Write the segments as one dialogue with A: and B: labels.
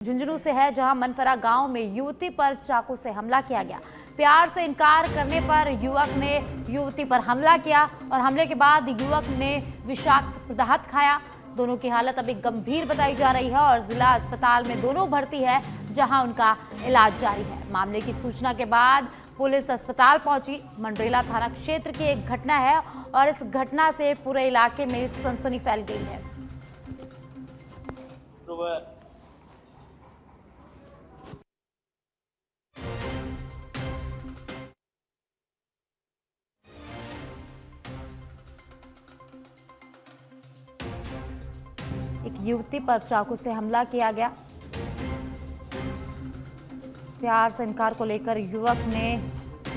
A: झुंझुनू से है, जहां मनफरा गांव में युवती पर चाकू से हमला किया गया। प्यार से इनकार करने पर युवक ने युवती पर हमला किया और हमले के बाद युवक ने विषाक्त पदार्थ खाया। दोनों की हालत अभी गंभीर बताई जा रही है और जिला अस्पताल में दोनों भर्ती है, जहां उनका इलाज जारी है। मामले की सूचना के बाद पुलिस अस्पताल पहुंची। मंडरेला थाना क्षेत्र की एक घटना है और इस घटना से पूरे इलाके में सनसनी फैल गई है। एक युवती पर चाकू से हमला किया गया। प्यार से इनकार को लेकर युवक ने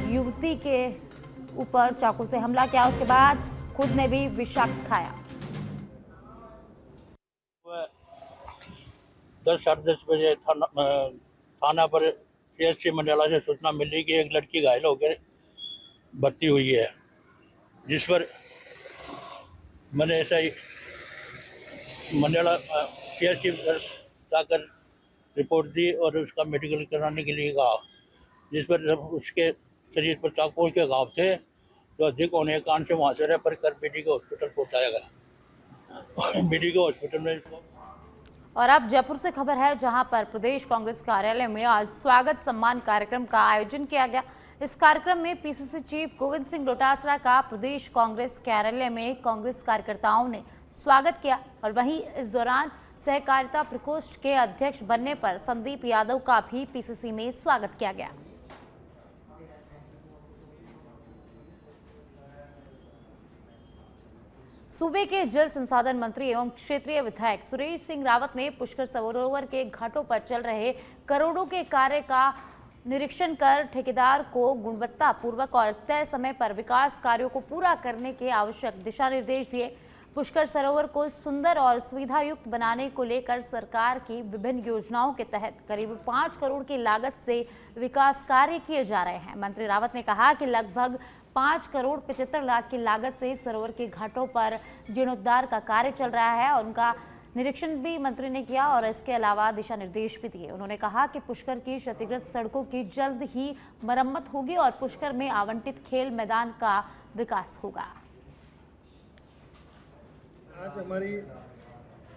A: युवती के ऊपर चाकू से हमला किया, उसके बाद खुद ने भी विषाक्त खाया।
B: 10 साढ़े 10 बजे थाना पर CHC मंडला से सूचना मिली कि एक लड़की घायल होकर भर्ती हुई है, जिस पर मैंने ऐसा ही मंडला CHC जाकर रिपोर्ट दी और उसका मेडिकल कराने के लिए कहा, जिस पर उसके शरीर पर चाकू के घाव थे जो अधिक होने के कारण से वहाँ से रेफर कर BD के हॉस्पिटल पहुँचाया गया। BD के हॉस्पिटल में
A: और अब जयपुर से खबर है, जहां पर प्रदेश कांग्रेस कार्यालय में आज स्वागत सम्मान कार्यक्रम का आयोजन किया गया। इस कार्यक्रम में PCC चीफ गोविंद सिंह डोटासरा का प्रदेश कांग्रेस कार्यालय में कांग्रेस कार्यकर्ताओं ने स्वागत किया और वहीं इस दौरान सहकारिता प्रकोष्ठ के अध्यक्ष बनने पर संदीप यादव का भी PCC में स्वागत किया गया। सूबे के जल संसाधन मंत्री एवं क्षेत्रीय विधायक सुरेश सिंह रावत ने पुष्कर सरोवर के घाटों पर चल रहे करोड़ों के कार्य का निरीक्षण कर ठेकेदार को गुणवत्ता पूर्वक और तय समय पर विकास कार्यों को पूरा करने के आवश्यक दिशा निर्देश दिए। पुष्कर सरोवर को सुंदर और सुविधायुक्त बनाने को लेकर सरकार की विभिन्न योजनाओं के तहत करीब 5 करोड़ की लागत से विकास कार्य किए जा रहे हैं। मंत्री रावत ने कहा कि लगभग 5 करोड़ 75 लाख की लागत से सरोवर के घाटों पर जीर्णोद्धार का कार्य चल रहा है और उनका निरीक्षण भी मंत्री ने किया और इसके अलावा दिशा निर्देश भी दिए। उन्होंने कहा कि पुष्कर की क्षतिग्रस्त सड़कों की जल्द ही मरम्मत होगी और पुष्कर में आवंटित खेल मैदान का विकास होगा।
C: आज हमारी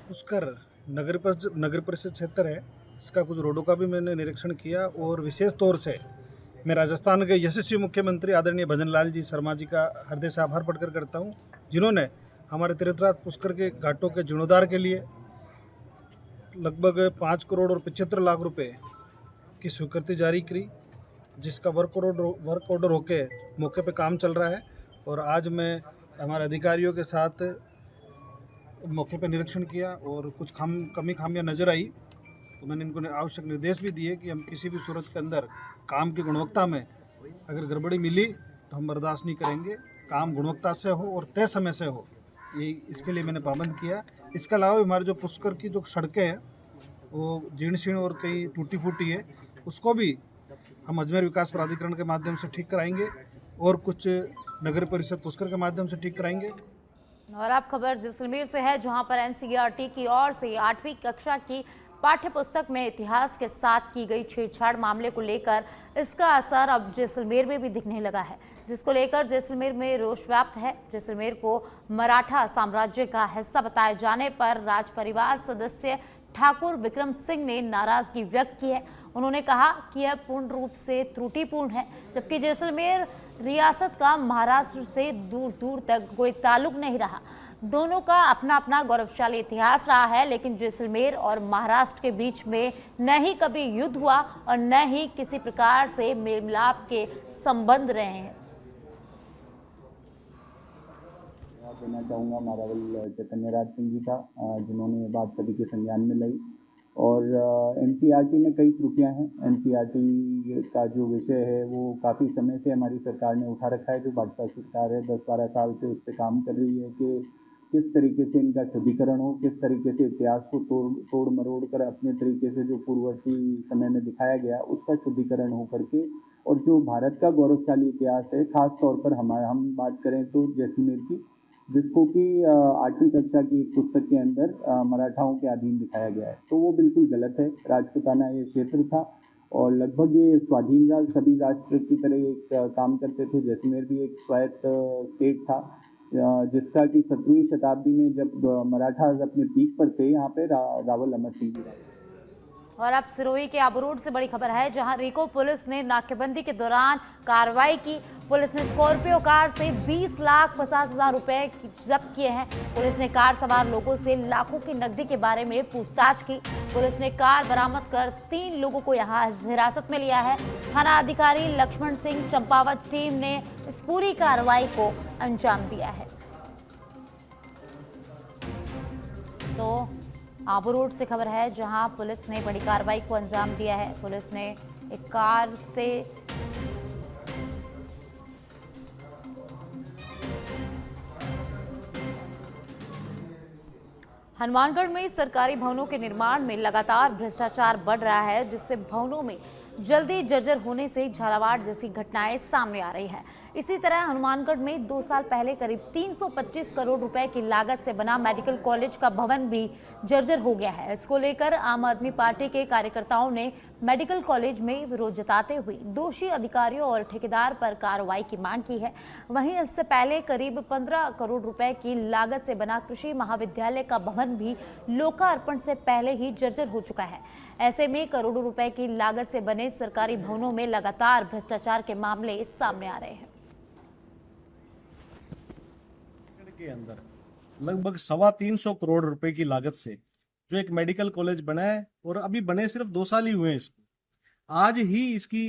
C: पुष्कर नगर परिषद क्षेत्र है, इसका कुछ रोडों का भी मैंने निरीक्षण किया और विशेष तौर से मैं राजस्थान के यशस्वी मुख्यमंत्री आदरणीय भजनलाल जी शर्मा जी का हृदय से आभार प्रकट करता हूं, जिन्होंने हमारे तीर्थराज पुष्कर के घाटों के जीर्णोद्धार के लिए लगभग 5 करोड़ और 75 लाख रुपए की स्वीकृति जारी की, जिसका वर्क ऑर्डर होके मौके पे काम चल रहा है। और आज मैं हमारे अधिकारियों के साथ मौके पे निरीक्षण किया और कुछ कमी खामियां नज़र आई, तो मैंने इनको आवश्यक निर्देश भी दिए कि हम किसी भी सूरत के अंदर काम की गुणवत्ता में अगर गड़बड़ी मिली तो हम बर्दाश्त नहीं करेंगे। काम गुणवत्ता से हो और तय समय से हो, ये इसके लिए मैंने पाबंद किया। इसके अलावा हमारे जो पुष्कर की जो सड़कें हैं वो जीर्ण शीर्ण और कई टूटी फूटी है, उसको भी हम अजमेर विकास प्राधिकरण के माध्यम से ठीक कराएंगे और कुछ नगर परिषद पुष्कर के माध्यम से ठीक कराएंगे।
A: और अब खबर जैसलमेर से है, जहां पर NCERT की ओर से 8वीं कक्षा की पाठ्य पुस्तक में इतिहास के साथ की गई छेड़छाड़ मामले को लेकर इसका असर अब जैसलमेर में भी दिखने लगा है, जिसको लेकर जैसलमेर में रोष व्याप्त है। जैसलमेर को मराठा साम्राज्य का हिस्सा बताए जाने पर राज परिवार सदस्य ठाकुर विक्रम सिंह ने नाराजगी व्यक्त की है। उन्होंने कहा कि यह पूर्ण रूप से त्रुटिपूर्ण है, जबकि जैसलमेर रियासत का महाराष्ट्र से दूर दूर तक कोई ताल्लुक नहीं रहा। दोनों का अपना अपना गौरवशाली इतिहास रहा है, लेकिन जैसलमेर और महाराष्ट्र के बीच में न ही कभी युद्ध हुआ और न ही किसी प्रकार से मेल मिलाप के संबंध रहे हैं।
D: देना चाहूँगा मारावल चैतन्य राज सिंह जी का, जिन्होंने ये बात सभी के संज्ञान में लाई। और NCERT में कई त्रुटियां हैं। NCERT का जो विषय है वो काफ़ी समय से हमारी सरकार ने उठा रखा है, जो भाजपा सरकार है 10-12 साल से उस पर काम कर रही है कि किस तरीके से इनका शुद्धिकरण हो, किस तरीके से इतिहास को तोड़ मरोड़ कर अपने तरीके से जो पूर्ववर्ती समय में दिखाया गया उसका शुद्धिकरण हो करके, और जो भारत का गौरवशाली इतिहास है, खास तौर पर हम बात करें तो जैसलमेर की, जिसको कि 8वीं कक्षा की एक पुस्तक के अंदर मराठाओं के अधीन दिखाया गया है। तो वो बिल्कुल गलत है। राजपूताना ये क्षेत्र था और लगभग ये स्वाधीन राज्य सभी राष्ट्र की तरह एक काम करते थे। जैसलमेर भी एक स्वायत्त स्टेट था, जिसका कि 17वीं शताब्दी में जब मराठास अपने पीक पर थे, यहाँ पे रावल अमर सिंह जी राजा।
A: और अब सिरोही के आबू रोड से बड़ी खबर है, जहां रिको पुलिस ने नाकेबंदी के दौरान कार्रवाई की। पुलिस ने स्कॉर्पियो कार से 20,50,000 रुपए जब्त किए हैं। पुलिस ने कार सवार लोगों से लाखों की नकदी के बारे में पूछताछ की। पुलिस ने कार बरामद कर 3 लोगों को यहां हिरासत में लिया है। थाना अधिकारी लक्ष्मण सिंह चंपावत टीम ने इस पूरी कार्रवाई को अंजाम दिया है। तो आबू रोड से खबर है, जहां पुलिस ने बड़ी कार्रवाई को अंजाम दिया है। पुलिस ने एक कार से हनुमानगढ़ में सरकारी भवनों के निर्माण में लगातार भ्रष्टाचार बढ़ रहा है, जिससे भवनों में जल्दी जर्जर होने से झालावाड़ जैसी घटनाएं सामने आ रही हैं। इसी तरह हनुमानगढ़ में 2 साल पहले करीब 325 करोड़ रुपए की लागत से बना मेडिकल कॉलेज का भवन भी जर्जर हो गया है। इसको लेकर आम आदमी पार्टी के कार्यकर्ताओं ने मेडिकल कॉलेज में विरोध जताते हुए दोषी अधिकारियों और ठेकेदार पर कार्रवाई की मांग की है। वहीं इससे पहले करीब 15 करोड़ रुपए की लागत से बना कृषि महाविद्यालय का भवन भी लोकार्पण से पहले ही जर्जर हो चुका है। ऐसे में करोड़ों रुपए की लागत से बने सरकारी भवनों में लगातार भ्रष्टाचार के मामले सामने आ रहे हैं।
E: के अंदर लगभग 325 करोड़ रुपए की लागत से जो एक मेडिकल कॉलेज बना है, और अभी बने सिर्फ 2 साल ही हुए हैं इसको। आज ही इसकी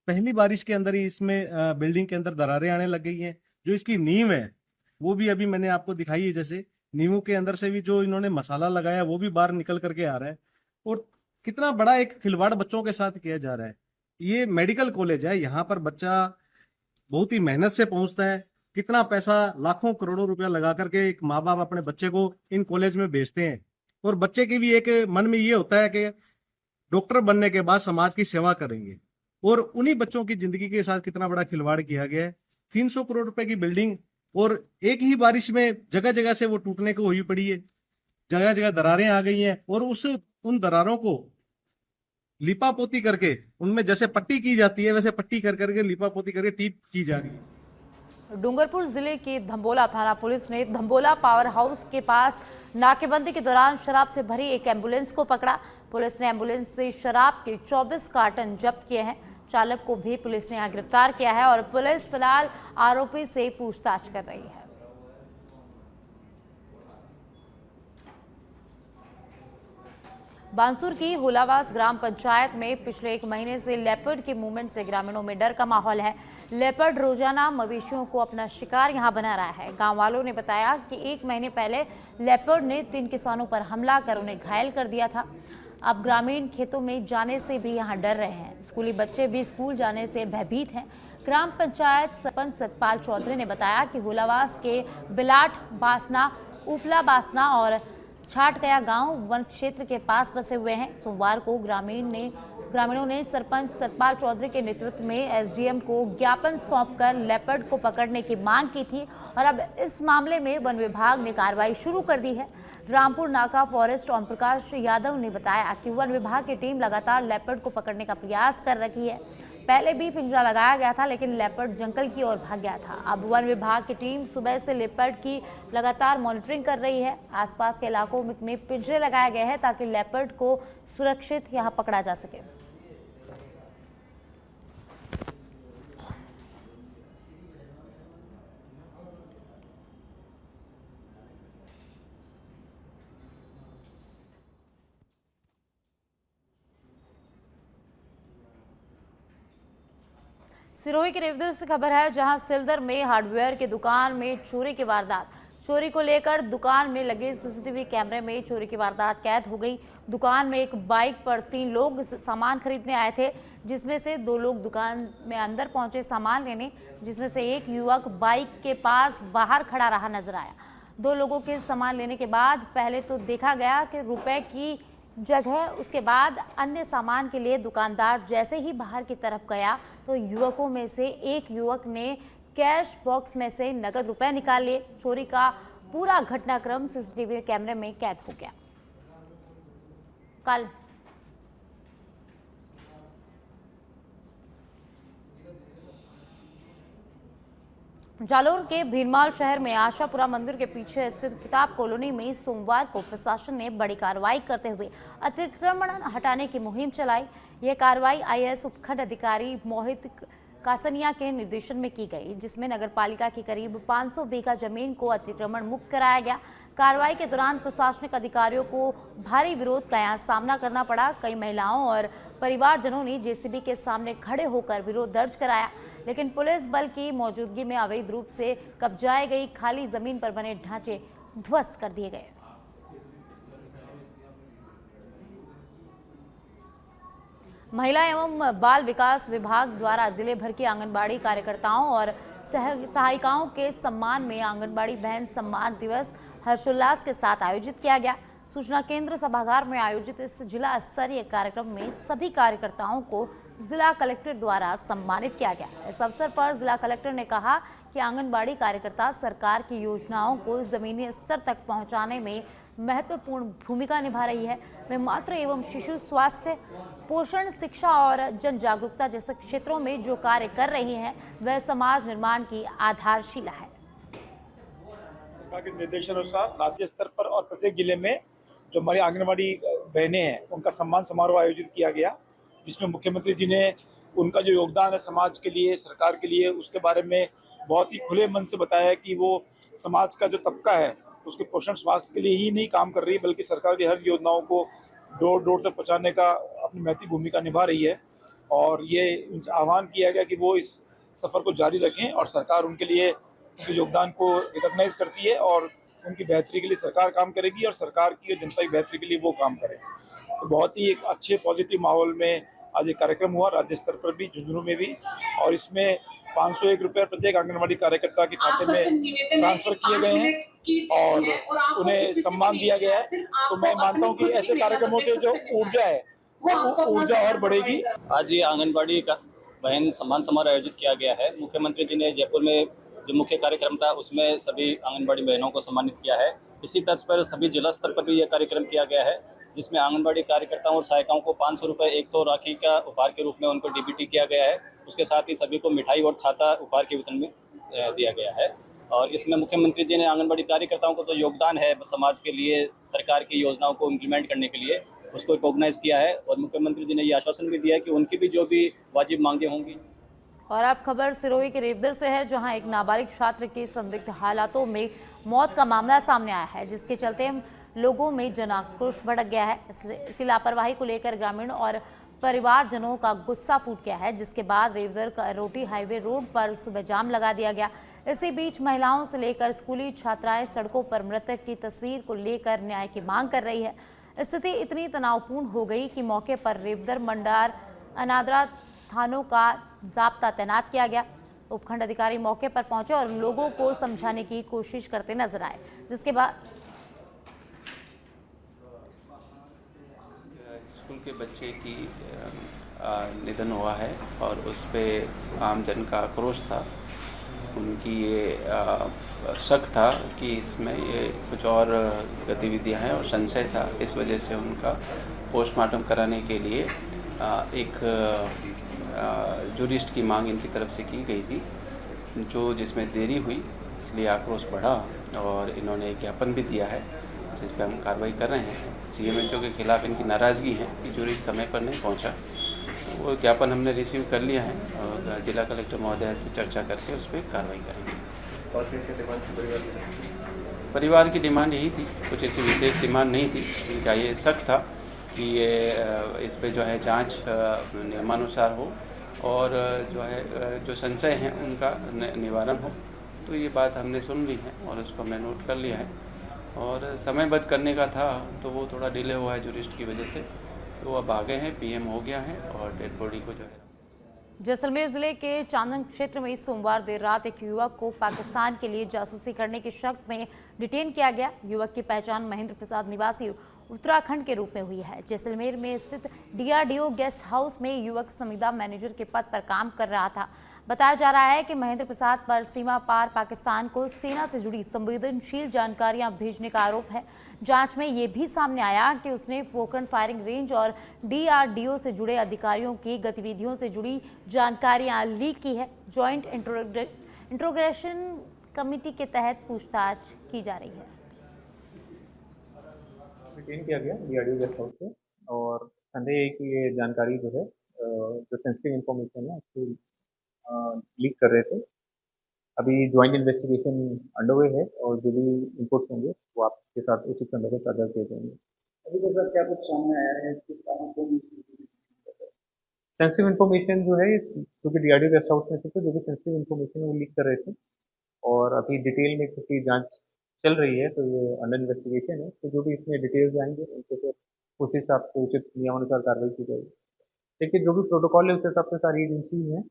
E: पहली बारिश के अंदर ही इसमें बिल्डिंग के अंदर दरारें आने लग गई हैं। जो इसकी नींव है वो भी अभी मैंने आपको दिखाई है, जैसे नींवों के अंदर से भी जो इन्होंने मसाला लगाया वो भी बाहर निकल करके आ रहा है। और कितना बड़ा एक खिलवाड़ बच्चों के साथ किया जा रहा है। ये मेडिकल कॉलेज है, यहाँ पर बच्चा बहुत ही मेहनत से पहुंचता है। कितना पैसा, लाखों करोड़ों रुपया लगा करके एक माँ बाप अपने बच्चे को इन कॉलेज में भेजते हैं, और बच्चे की भी एक मन में ये होता है कि डॉक्टर बनने के बाद समाज की सेवा करेंगे। और उन्हीं बच्चों की जिंदगी के साथ कितना बड़ा खिलवाड़ किया गया है। 300 करोड़ रुपए की बिल्डिंग, और एक ही बारिश में जगह जगह से वो टूटने को हुई पड़ी है। जगह जगह दरारें आ गई हैं, और उन दरारों को लिपापोती करके, उनमें जैसे पट्टी की जाती है वैसे पट्टी कर करके लिपापोती करके टीप की जा रही है।
A: डूंगरपुर जिले के धंबोला थाना पुलिस ने धंबोला पावर हाउस के पास नाकेबंदी के दौरान शराब से भरी एक एम्बुलेंस को पकड़ा। पुलिस ने एम्बुलेंस से शराब के 24 कार्टन जब्त किए हैं। चालक को भी पुलिस ने यहां गिरफ्तार किया है, और पुलिस फिलहाल आरोपी से पूछताछ कर रही है। बांसुर की हुलावास ग्राम पंचायत में पिछले 1 महीने से लेपर्ड के मूवमेंट से ग्रामीणों में डर का माहौल है। लेपर्ड रोजाना मवेशियों को अपना शिकार यहां बना रहा है। गांव वालों ने बताया कि 1 महीने पहले लेपर्ड ने 3 किसानों पर हमला कर उन्हें घायल कर दिया था। अब ग्रामीण खेतों में जाने से भी यहां डर रहे हैं। स्कूली बच्चे भी स्कूल जाने से भयभीत हैं। ग्राम पंचायत सरपंच सतपाल चौधरी ने बताया कि हुलावास के बिलाट बासना, उपला बासना और छाटकया गांव वन क्षेत्र के पास बसे हुए हैं। सोमवार को ग्रामीणों ने सरपंच सतपाल चौधरी के नेतृत्व में एसडीएम को ज्ञापन सौंपकर लेपर्ड को पकड़ने की मांग की थी, और अब इस मामले में वन विभाग ने कार्रवाई शुरू कर दी है। रामपुर नाका फॉरेस्ट ओम प्रकाश यादव ने बताया कि वन विभाग की टीम लगातार लेपर्ड को पकड़ने का प्रयास कर रही है। पहले भी पिंजरा लगाया गया था, लेकिन लेपर्ड जंगल की ओर भाग गया था। अब वन विभाग की टीम सुबह से लेपर्ड की लगातार मॉनिटरिंग कर रही है। आसपास के इलाकों में पिंजरे लगाए गए हैं ताकि लेपर्ड को सुरक्षित यहां पकड़ा जा सके। सिरोही के रेवदर से खबर है, जहां सिलदर में हार्डवेयर की दुकान में चोरी की वारदात। चोरी को लेकर दुकान में लगे सीसीटीवी कैमरे में चोरी की वारदात कैद हो गई। दुकान में एक बाइक पर 3 लोग सामान खरीदने आए थे, जिसमें से 2 लोग दुकान में अंदर पहुंचे सामान लेने, जिसमें से एक युवक बाइक के पास बाहर खड़ा रहा नजर आया। 2 लोगों के सामान लेने के बाद पहले तो देखा गया कि रुपए की जगह, उसके बाद अन्य सामान के लिए दुकानदार जैसे ही बाहर की तरफ गया तो युवकों में से एक युवक ने कैश बॉक्स में से नकद रुपए निकाल लिए। चोरी का पूरा घटनाक्रम सीसीटीवी कैमरे में कैद हो गया। कल जालोर के भीरमाल शहर में आशापुरा मंदिर के पीछे स्थित किताब कॉलोनी में सोमवार को प्रशासन ने बड़ी कार्रवाई करते हुए अतिक्रमण हटाने की मुहिम चलाई। यह कार्रवाई आईएएस उपखंड अधिकारी मोहित कासनिया के निर्देशन में की गई, जिसमें नगरपालिका की करीब 500 बीघा जमीन को अतिक्रमण मुक्त कराया गया। कार्रवाई के दौरान प्रशासनिक अधिकारियों को भारी विरोध का यहाँ सामना करना पड़ा। कई महिलाओं और परिवारजनों ने जेसीबी के सामने खड़े होकर विरोध दर्ज कराया, लेकिन पुलिस बल की मौजूदगी में अवैध रूप से कब्जाई गई खाली जमीन पर बने ढांचे ध्वस्त कर दिए गए। महिला एवं बाल विकास विभाग द्वारा जिले भर के आंगनबाड़ी कार्यकर्ताओं और सहायिकाओं के सम्मान में आंगनबाड़ी बहन सम्मान दिवस हर्षोल्लास के साथ आयोजित किया गया। सूचना केंद्र सभागार में आयोजित इस जिला स्तरीय कार्यक्रम में सभी कार्यकर्ताओं को जिला कलेक्टर द्वारा सम्मानित किया गया। इस अवसर पर जिला कलेक्टर ने कहा कि आंगनबाड़ी कार्यकर्ता सरकार की योजनाओं को जमीनी स्तर तक पहुंचाने में महत्वपूर्ण भूमिका निभा रही है। वे मातृ एवं शिशु स्वास्थ्य, पोषण, शिक्षा और जन जागरूकता जैसे क्षेत्रों में जो कार्य कर रही हैं, वह समाज निर्माण की आधारशिला है।
F: सरकार के निर्देशानुसार राज्य स्तर पर और प्रत्येक जिले में जो हमारी आंगनबाड़ी बहनें हैं उनका सम्मान समारोह आयोजित किया गया, जिसमें मुख्यमंत्री जी ने उनका जो योगदान है समाज के लिए, सरकार के लिए, उसके बारे में बहुत ही खुले मन से बताया कि वो समाज का जो तबका है उसके पोषण स्वास्थ्य के लिए ही नहीं काम कर रही, बल्कि सरकार की हर योजनाओं को डोर डोर तक पहुंचाने का अपनी महत्वपूर्ण भूमिका निभा रही है। और ये उनसे आह्वान किया गया कि वो इस सफ़र को जारी रखें और सरकार उनके लिए उनके योगदान को रिकॉग्नाइज करती है और उनकी बेहतरी के लिए सरकार काम करेगी और सरकार की और जनता की बेहतरी के लिए वो काम करे। तो बहुत ही एक अच्छे पॉजिटिव माहौल में आज एक कार्यक्रम हुआ राज्य स्तर पर भी, झुंझुनू में भी, और इसमें 501 रुपये प्रत्येक आंगनबाड़ी कार्यकर्ता के खाते में ट्रांसफर किए गए हैं और उन्हें सम्मान दिया गया है। तो मैं मानता हूँ कि ऐसे कार्यक्रमों से जो ऊर्जा है वो ऊर्जा और बढ़ेगी।
G: आज ये आंगनबाड़ी का बहन सम्मान समारोह आयोजित किया गया है। मुख्यमंत्री जी ने जयपुर में जो मुख्य कार्यक्रम था उसमें सभी आंगनबाड़ी बहनों को सम्मानित किया है। इसी तर्ज पर सभी जिला स्तर पर भी यह कार्यक्रम किया गया है, जिसमें आंगनबाड़ी कार्यकर्ताओं और सहायिकाओं को 500 रुपये एक तो राखी का उपहार के रूप में उनको डीबीटी किया गया है। उसके साथ ही सभी को मिठाई और छाता उपहार के वितरण में दिया गया है। और इसमें मुख्यमंत्री जी ने आंगनबाड़ी कार्यकर्ताओं को तो योगदान है समाज के लिए, सरकार की योजनाओं को इम्प्लीमेंट करने के लिए, उसको रिकॉग्नाइज किया है। और मुख्यमंत्री जी ने ये आश्वासन भी दिया है कि उनकी भी जो भी वाजिब मांगे होंगी।
A: और अब खबर सिरोही के रेवदर से है, जहां एक नाबालिग छात्र की संदिग्ध हालातों में मौत का मामला सामने आया है, जिसके चलते लोगों में जन आक्रोश भड़क गया है। इसी लापरवाही को लेकर ग्रामीण और परिवारजनों का गुस्सा फूट गया है, जिसके बाद रेवदर करोटी हाईवे रोड पर सुबह जाम लगा दिया गया। इसी बीच महिलाओं से लेकर स्कूली छात्राएं सड़कों पर मृतक की तस्वीर को लेकर न्याय की मांग कर रही है। स्थिति इतनी तनावपूर्ण हो गई कि मौके पर रेवदर, मंडार, अनादरा थानों का जाब्ता तैनात किया गया। उपखंड अधिकारी मौके पर पहुंचे और लोगों को समझाने की कोशिश करते नजर आए, जिसके बाद
H: स्कूल के बच्चे की निधन हुआ है और उस पर आमजन का आक्रोश था। उनकी ये शक था कि इसमें ये कुछ और गतिविधियां हैं और संशय था। इस वजह से उनका पोस्टमार्टम कराने के लिए एक जूरिस्ट की मांग इनकी तरफ से की गई थी, जो जिसमें देरी हुई, इसलिए आक्रोश बढ़ा और इन्होंने एक ज्ञापन भी दिया है, जिस पर हम कार्रवाई कर रहे हैं। सीएमएचओ के खिलाफ इनकी नाराज़गी है कि जूरिस्ट समय पर नहीं पहुंचा। वो ज्ञापन हमने रिसीव कर लिया है और जिला कलेक्टर महोदय से चर्चा करके उस पर कार्रवाई करेंगे। और परिवार की डिमांड यही थी, कुछ ऐसी विशेष डिमांड नहीं थी। इनका ये शक था कि ये इस पे जो है जांच नियमानुसार हो और जो है जो संशय हैं उनका निवारण हो। तो ये बात हमने सुन ली है और उसको हमने नोट कर लिया है और समयबद्ध करने का था, तो वो थोड़ा डिले हुआ है जूरिस्ट की वजह से। तो अब आ गए हैं, पीएम हो गया है और डेड बॉडी को जो है।
A: जैसलमेर जिले के चांदन क्षेत्र में सोमवार देर रात एक युवक को पाकिस्तान के लिए जासूसी करने के शक में डिटेन किया गया। युवक की पहचान महेंद्र प्रसाद निवासी उत्तराखंड के रूप में हुई है। जैसलमेर में स्थित डीआरडीओ गेस्ट हाउस में युवक संविदा मैनेजर के पद पर काम कर रहा था। बताया जा रहा है कि महेंद्र प्रसाद पर सीमा पार पाकिस्तान को सेना से जुड़ी संवेदनशील जानकारियां भेजने का आरोप है। जांच में ये भी सामने आया कि उसने पोखरण फायरिंग रेंज और DRDO से जुड़े अधिकारियों की गतिविधियों से जुड़ी जानकारियां लीक की है। जॉइंट इंट्रोगेशन कमेटी के तहत पूछताछ की जा रही है।
I: डिटेन किया गया DRDO गेस्ट हाउस से और संदेह है कि ये जानकारी जो है जो सेंसिटिव इन्फॉर्मेशन है उसको लीक कर रहे थे। अभी ज्वाइंट इन्वेस्टिगेशन अंडरवे है और जो भी इनपुट्स होंगे वो आपके साथ उचित संदर्भ में साझा किए जाएंगे। अभी तो सर क्या कुछ सामने आया है किस कारण को सेंसिटिव इन्फॉर्मेशन जो है क्योंकि DRDO गेस्ट हाउस में थे तो जो भी सेंसिटिव इन्फॉर्मेशन है वो लीक कर रहे थे और अभी डिटेल में क्योंकि जांच चल रही है तो ये अंडर इन्वेस्टिगेशन है तो जो भी इसमें डिटेल्स आएंगे उनके फिर उस हिसाब से उचित नियमानुसार कार्रवाई की जाएगी। लेकिन जो भी प्रोटोकॉल है उस हिसाब से सारी एजेंसी हैं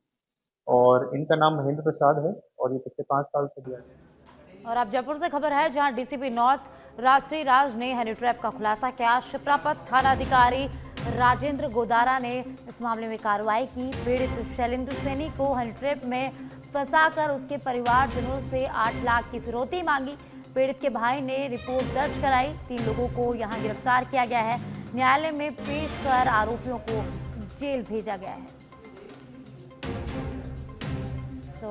I: और इनका नाम महेंद्र प्रसाद है और ये पिछले 5 साल से दिया है।
A: और अब जयपुर से खबर है जहां DCP नॉर्थ राष्ट्रीय राज ने हनी ट्रैप का खुलासा किया। शिप्रापत थाना अधिकारी राजेंद्र गोदारा ने इस मामले में कार्रवाई की। पीड़ित शैलेंद्र सैनी को हनी ट्रैप में फंसाकर उसके परिवारजनों से 8 लाख की फिरौती मांगी। पीड़ित के भाई ने रिपोर्ट दर्ज कराई। 3 लोगों को यहां गिरफ्तार किया गया है। न्यायालय में पेश कर आरोपियों को जेल भेजा गया है। तो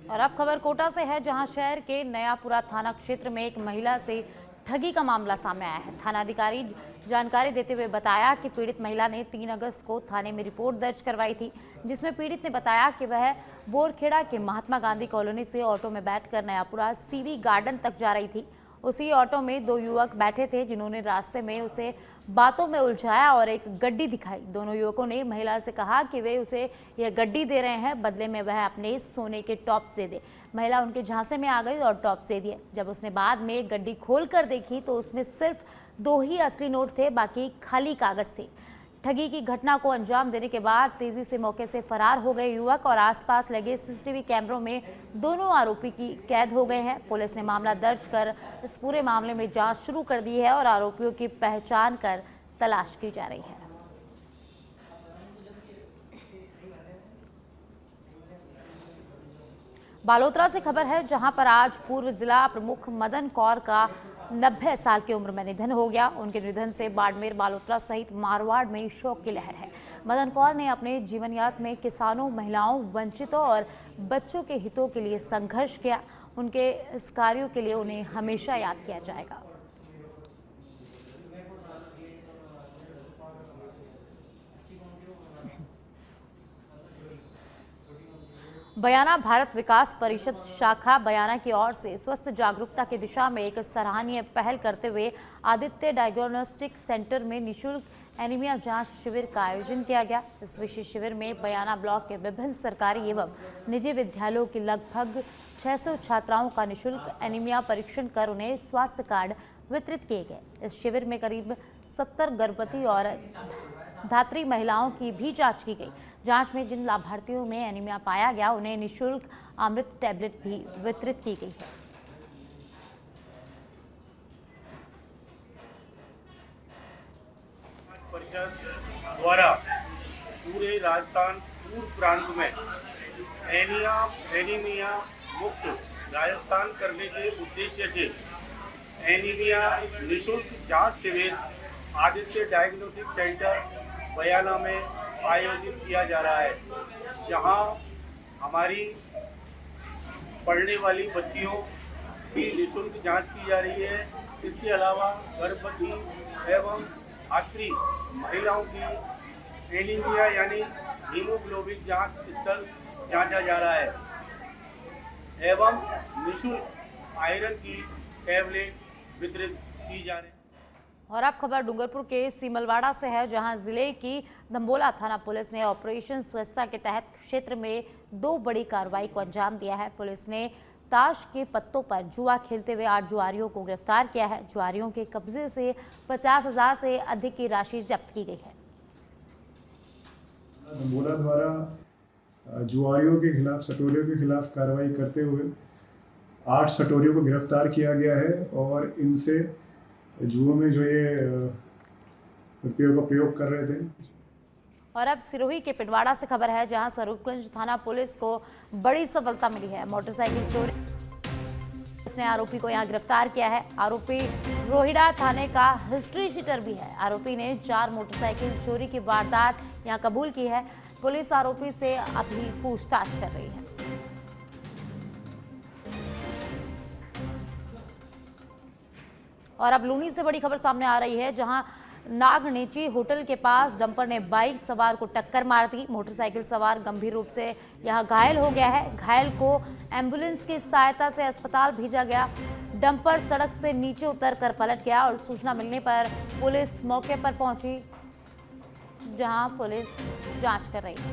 A: और अब खबर कोटा से है जहां शहर के नयापुरा थाना क्षेत्र में एक महिला से ठगी का मामला सामने आया है। थाना अधिकारी जानकारी देते हुए बताया कि पीड़ित महिला ने 3 अगस्त को थाने में रिपोर्ट दर्ज करवाई थी जिसमें पीड़ित ने बताया कि वह बोरखेड़ा के महात्मा गांधी कॉलोनी से ऑटो में बैठकर नयापुरा CV गार्डन तक जा रही थी। उसी ऑटो में 2 युवक बैठे थे जिन्होंने रास्ते में उसे बातों में उलझाया और एक गड्डी दिखाई। दोनों युवकों ने महिला से कहा कि वे उसे यह गड्डी दे रहे हैं, बदले में वह अपने सोने के टॉप्स दे दे। महिला उनके झांसे में आ गई और टॉप्स दे दिए। जब उसने बाद में गड्डी खोलकर देखी तो उसमें सिर्फ 2 ही असली नोट थे, बाकी खाली कागज थे। ठगी की घटना को अंजाम देने के बाद तेजी से मौके से फरार हो गए युवक और आसपास लगे CCTV कैमरों में दोनों आरोपी की कैद हो गए हैं। पुलिस ने मामला दर्ज कर इस पूरे मामले में जांच शुरू कर दी है और आरोपियों की पहचान कर तलाश की जा रही है। बालोतरा से खबर है जहां पर आज पूर्व जिला प्रमुख मदन कौर का 90 साल की उम्र में निधन हो गया। उनके निधन से बाड़मेर, बालोतरा सहित मारवाड़ में शोक की लहर है। मदन कौर ने अपने जीवन यात्रा में किसानों, महिलाओं, वंचितों और बच्चों के हितों के लिए संघर्ष किया। उनके इस कार्यों के लिए उन्हें हमेशा याद किया जाएगा। बयाना भारत विकास परिषद शाखा बयाना की ओर से स्वस्थ जागरूकता की दिशा में एक सराहनीय पहल करते हुए आदित्य डायग्नोस्टिक सेंटर में निःशुल्क एनीमिया जांच शिविर का आयोजन किया गया। इस विशेष शिविर में बयाना ब्लॉक के विभिन्न सरकारी एवं निजी विद्यालयों की लगभग 600 छात्राओं का निःशुल्क एनीमिया परीक्षण कर उन्हें स्वास्थ्य कार्ड वितरित किए गए। इस शिविर में करीब 70 गर्भवती और धात्री महिलाओं की भी जांच की गई। जांच में जिन लाभार्थियों में एनीमिया पाया गया उन्हें निःशुल्क अमृत टैबलेट भी वितरित की गई है।
J: परिषद द्वारा पूरे राजस्थान पूर्व प्रांत में एनीमिया मुक्त राजस्थान करने के उद्देश्य से एनीमिया निःशुल्क जांच शिविर आदित्य डायग्नोस्टिक सेंटर बयाना में आयोजित किया जा रहा है, जहां हमारी पढ़ने वाली बच्चियों की निःशुल्क जांच की जा रही है। इसके अलावा गर्भवती एवं धात्री महिलाओं की एनीमिया यानी हीमोग्लोबिन जांच स्थल जांचा जा रहा है एवं निःशुल्क आयरन की टैबलेट वितरित की जा रही है।
A: और अब खबर डूंगरपुर के सीमलवाड़ा से है जहां जिले की दंबोला थाना पुलिस ने ऑपरेशन स्वच्छता के तहत क्षेत्र में 2 बड़ी कार्रवाई को अंजाम दिया है। पुलिस ने ताश के पत्तों पर जुआ खेलते हुए 8 जुआरियों को गिरफ्तार किया है। जुआरियों के कब्जे से 50,000 से अधिक की राशि जब्त की गई है।
K: दंबोला द्वारा जुआरियों के खिलाफ, सटोरियों के खिलाफ कार्रवाई करते हुए 8 सटोरियों को गिरफ्तार किया गया है और इनसे जुओं में जो ये रुपयों का प्रयोग कर रहे थे।
A: और अब सिरोही के पिंडवाड़ा से खबर है, जहां स्वरूपगंज थाना पुलिस को बड़ी सफलता मिली है। मोटरसाइकिल चोरी, इसने आरोपी को यहां गिरफ्तार किया है। आरोपी रोहिड़ा थाने का हिस्ट्री शीटर भी है। आरोपी ने 4 मोटरसाइकिल चोरी की वारदात यहां कबूल की है। पुलिस आरोपी से अभी पूछताछ कर रही है। और अब लूनी से बड़ी खबर सामने आ रही है, जहां नागनेची होटल के पास डंपर ने बाइक सवार को टक्कर मार दी। मोटरसाइकिल सवार गंभीर रूप से यहां घायल हो गया है। घायल को एम्बुलेंस की सहायता से अस्पताल भेजा गया। डंपर सड़क से नीचे उतरकर पलट गया और सूचना मिलने पर पुलिस मौके पर पहुंची, जहां पुलिस जांच कर रही है।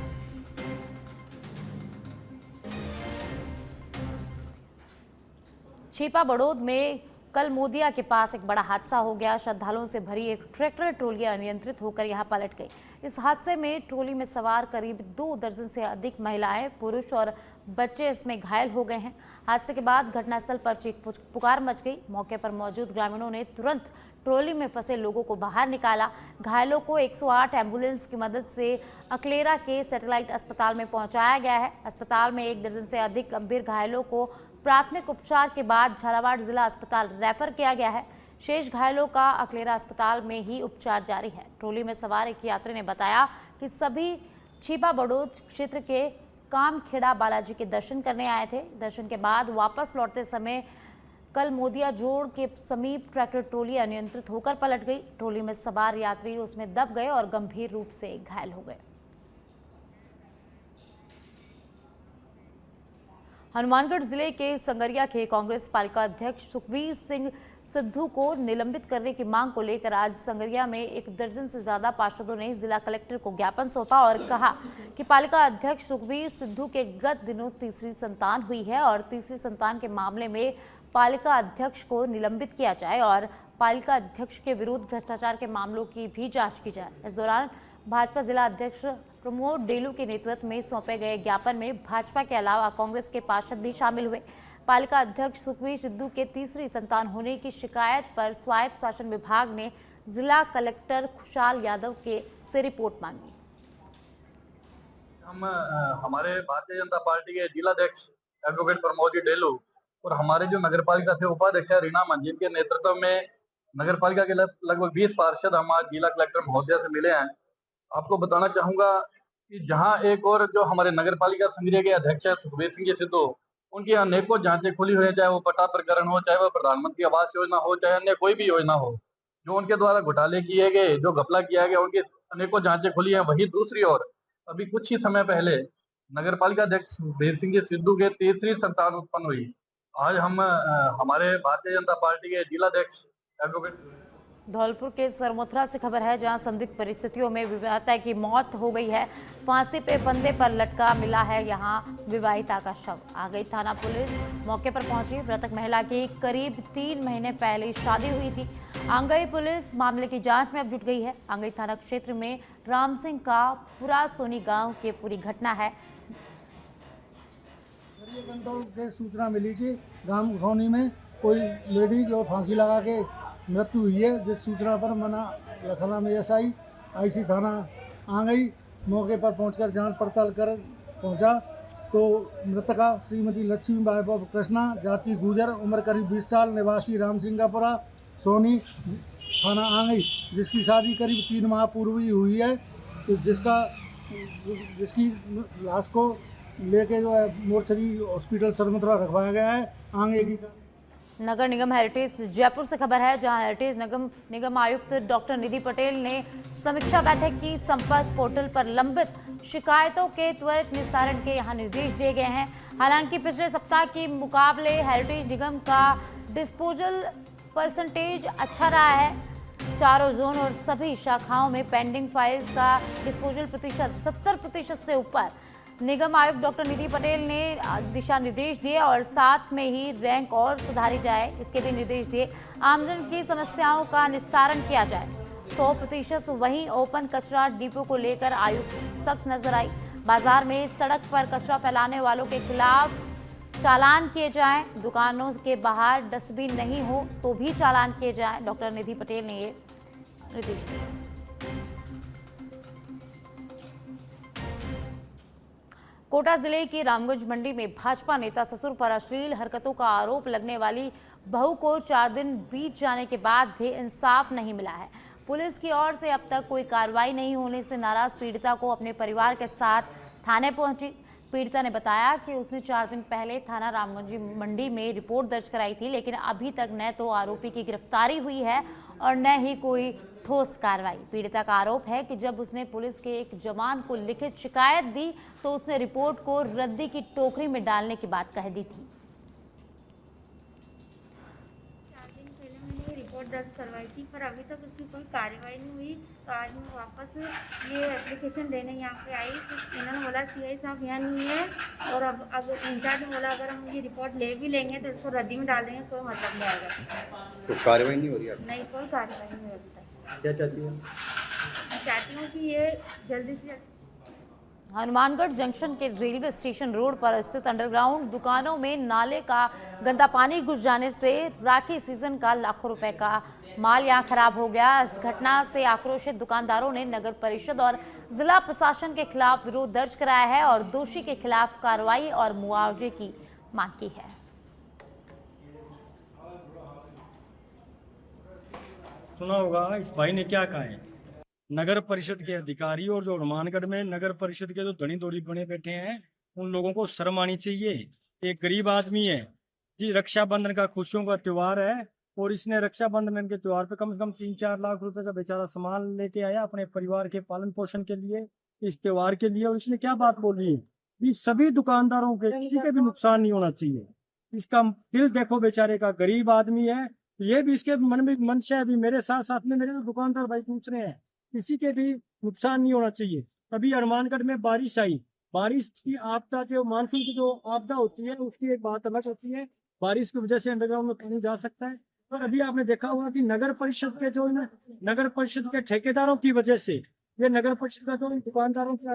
A: छिपा बड़ौद में कल मोदिया के पास एक बड़ा हादसा हो गया। श्रद्धालुओं से भरी एक ट्रैक्टर ट्रॉली अनियंत्रित होकर यहां पलट गई। इस हादसे में ट्रॉली में सवार करीब 2 दर्जन से अधिक महिलाएं, पुरुष और बच्चे इसमें घायल हो गए हैं। हादसे के बाद घटनास्थल पर चीख पुकार मच गई। मौके पर मौजूद ग्रामीणों ने तुरंत ट्रॉली में फंसे लोगों को बाहर निकाला। घायलों को 108 एम्बुलेंस की मदद से अकलेरा के सैटेलाइट अस्पताल में पहुंचाया गया है। अस्पताल में 1 दर्जन से अधिक गंभीर घायलों को प्राथमिक उपचार के बाद झालावाड़ जिला अस्पताल रेफर किया गया है। शेष घायलों का अकलेरा अस्पताल में ही उपचार जारी है। ट्रॉली में सवार एक यात्री ने बताया कि सभी छिपा बड़ौद क्षेत्र के कामखेड़ा बालाजी के दर्शन करने आए थे। दर्शन के बाद वापस लौटते समय कल मोदिया जोड़ के समीप ट्रैक्टर ट्रॉली अनियंत्रित होकर पलट गई। ट्रॉली में सवार यात्री उसमें दब गए और गंभीर रूप से घायल हो गए। हनुमानगढ़ जिले के संगरिया के कांग्रेस पालिका अध्यक्ष सुखबीर सिंह सिद्धू को निलंबित करने की मांग को लेकर आज संगरिया में 1 दर्जन से ज्यादा पार्षदों ने जिला कलेक्टर को ज्ञापन सौंपा और कहा कि पालिका अध्यक्ष सुखबीर सिद्धू के गत दिनों तीसरी संतान हुई है और तीसरी संतान के मामले में पालिका अध्यक्ष को निलंबित किया जाए और पालिका अध्यक्ष के विरुद्ध भ्रष्टाचार के मामलों की भी जांच की जाए। इस दौरान भाजपा जिला अध्यक्ष प्रमोद डेलू के नेतृत्व में सौंपे गए ज्ञापन में भाजपा के अलावा कांग्रेस के पार्षद भी शामिल हुए। पालिका अध्यक्ष सुखबीर सिद्धू के तीसरी संतान होने की शिकायत पर स्वायत्त शासन विभाग ने जिला कलेक्टर खुशहाल यादव के से रिपोर्ट मांगी।
L: हम हमारे भारतीय जनता पार्टी के जिलाध्यक्ष एडवोकेट प्रमोद डेलू और हमारे जो नगर पालिका से उपाध्यक्ष रीना मंजिल के नेतृत्व में नगर पालिका के लगभग 20 पार्षद हम आज जिला कलेक्टर महोदय से मिले हैं। आपको बताना चाहूंगा कि जहां एक और जो हमारे नगर पालिका संगरिया के अध्यक्ष है सुखबीर सिंह सिद्धू, उनकी अनेकों जांचें खुली हुई है, चाहे वो पट्टा प्रकरण हो, चाहे वो प्रधानमंत्री आवास योजना हो, चाहे अन्य कोई भी योजना हो, जो उनके द्वारा घोटाले किए गए, जो घपला किया गया, उनकी अनेकों जांचें खुली हैं। वही दूसरी ओर अभी कुछ ही समय पहले नगर पालिका अध्यक्ष सुखबीर सिंह सिद्धू के तीसरी संतान उत्पन्न हुई। आज हम हमारे भारतीय जनता पार्टी के जिलाध्यक्ष एडवोकेट
A: धौलपुर के सरमोथरा से खबर है, जहां संदिग्ध परिस्थितियों में विवाहिता की मौत हो गई है। फांसी पे फंदे पर लटका मिला है यहां विवाहिता का शव। आ गई थाना पुलिस मौके पर पहुंची। मृतक महिला की करीब 3 महीने पहले शादी हुई थी। आंगई पुलिस मामले की जांच में अब जुट गई है। आंगई थाना क्षेत्र में राम सिंह का पुरा सोनी गांव की पूरी घटना है।
M: कंट्रोल के सूचना मिली कि गांव सोनी में कोई लेडी जो फांसी लगा के मृत्यु हुई है, जिस सूचना पर मना लखना में एसआई आईसी थाना आ गई। मौके पर पहुंचकर जांच पड़ताल कर पहुंचा तो मृतका श्रीमती लक्ष्मीबाई कृष्णा, जाति गुजर, उम्र करीब 20 साल, निवासी राम सिंगापुरा सोनी थाना आ गई, जिसकी शादी करीब 3 माह पूर्व ही हुई है। तो जिसकी लाश को लेके जो है मोर्चरी हॉस्पिटल सरमथुरा रखवाया गया है। आगे की
A: नगर निगम हेरिटेज जयपुर से खबर है, जहां हेरिटेज निगम आयुक्त डॉक्टर निधि पटेल ने समीक्षा बैठक की। संपर्क पोर्टल पर लंबित शिकायतों के त्वरित निस्तारण के यहां निर्देश दिए गए हैं। हालांकि पिछले सप्ताह के मुकाबले हेरिटेज निगम का डिस्पोजल परसेंटेज अच्छा रहा है। चारों जोन और सभी शाखाओं में पेंडिंग फाइल्स का डिस्पोजल प्रतिशत 70% से ऊपर। निगम आयुक्त डॉक्टर निधि पटेल ने दिशा निर्देश दिए और साथ में ही रैंक और सुधारी जाए, इसके भी निर्देश दिए। आमजन की समस्याओं का निस्तारण किया जाए 100%। वहीं ओपन कचरा डिपो को लेकर आयुक्त सख्त नजर आई। बाजार में सड़क पर कचरा फैलाने वालों के खिलाफ चालान किए जाएं, दुकानों के बाहर डस्टबिन नहीं हो तो भी चालान किए जाएं। डॉक्टर निधि पटेल ने ये निर्देश दिए। कोटा जिले की रामगंज मंडी में भाजपा नेता ससुर पर अश्लील हरकतों का आरोप लगने वाली बहू को 4 दिन बीत जाने के बाद भी इंसाफ नहीं मिला है। पुलिस की ओर से अब तक कोई कार्रवाई नहीं होने से नाराज पीड़िता को अपने परिवार के साथ थाने पहुंची। पीड़िता ने बताया कि उसने 4 दिन पहले थाना रामगंज मंडी में रिपोर्ट दर्ज कराई थी, लेकिन अभी तक न तो आरोपी की गिरफ्तारी हुई है और न ही कोई ठोस कार्रवाई। पीड़िता का आरोप है कि जब उसने पुलिस के एक जवान को लिखित शिकायत दी तो उसने रिपोर्ट को रद्दी की टोकरी में डालने की बात कह दी थी।
N: 4 दिन पहले मैंने रिपोर्ट दर्ज करवाई थी, पर अभी तक उसकी कोई कार्रवाई नहीं हुई। तो आज मैं वापस ये एप्लीकेशन देने यहाँ पे आई तो इन्होंने बोला CI साहब यहाँ नहीं है, और अब इंचार्ज ने बोला अगर हम ये रिपोर्ट ले भी लेंगे तो इसको रद्दी में डाल देंगे, कोई मतलब नहीं आएगा।
O: तो कार्रवाई नहीं हो रही है?
N: नहीं, कोई कार्रवाई नहीं हो रही।
O: क्या चाहती हूँ?
N: मैं चाहती हूँ कि ये जल्दी से
A: हनुमानगढ़ जंक्शन के रेलवे स्टेशन रोड पर स्थित अंडरग्राउंड दुकानों में नाले का गंदा पानी घुस जाने से राखी सीजन का लाखों रुपए का माल यहां खराब हो गया। इस घटना से आक्रोशित दुकानदारों ने नगर परिषद और जिला प्रशासन के खिलाफ विरोध दर्ज कराया है और दोषी के खिलाफ कार्रवाई और मुआवजे की मांग की है।
P: सुना होगा इस भाई ने क्या कहा है। नगर परिषद के अधिकारी और जो हनुमानगढ़ में नगर परिषद के जो धनी धोड़ी बने बैठे हैं उन लोगों को शर्म आनी चाहिए। एक गरीब आदमी है जी, रक्षाबंधन का खुशियों का त्योहार है और इसने रक्षाबंधन के त्योहार पे कम से कम 3-4 लाख रुपए का बेचारा सामान लेके आया अपने परिवार के पालन पोषण के लिए, इस त्योहार के लिए। और इसने क्या बात बोली है कि सभी दुकानदारों के किसी के भी नुकसान नहीं होना चाहिए। इसका दिल देखो, बेचारे का गरीब आदमी है। ये भी इसके मन में मंशा है, भी मेरे साथ साथ में मेरे दुकानदार भाई पूछ रहे हैं, किसी के भी नुकसान नहीं होना चाहिए। अभी हनुमानगढ़ में बारिश आई, बारिश की आपदा जो मानसून की जो आपदा होती है उसकी एक बात अलग होती है। बारिश की वजह से अंडरग्राउंड में पानी जा सकता है। और अभी आपने देखा होगा कि नगर परिषद के जो नगर परिषद के ठेकेदारों की वजह से ये नगर परिषद का जो दुकानदारों की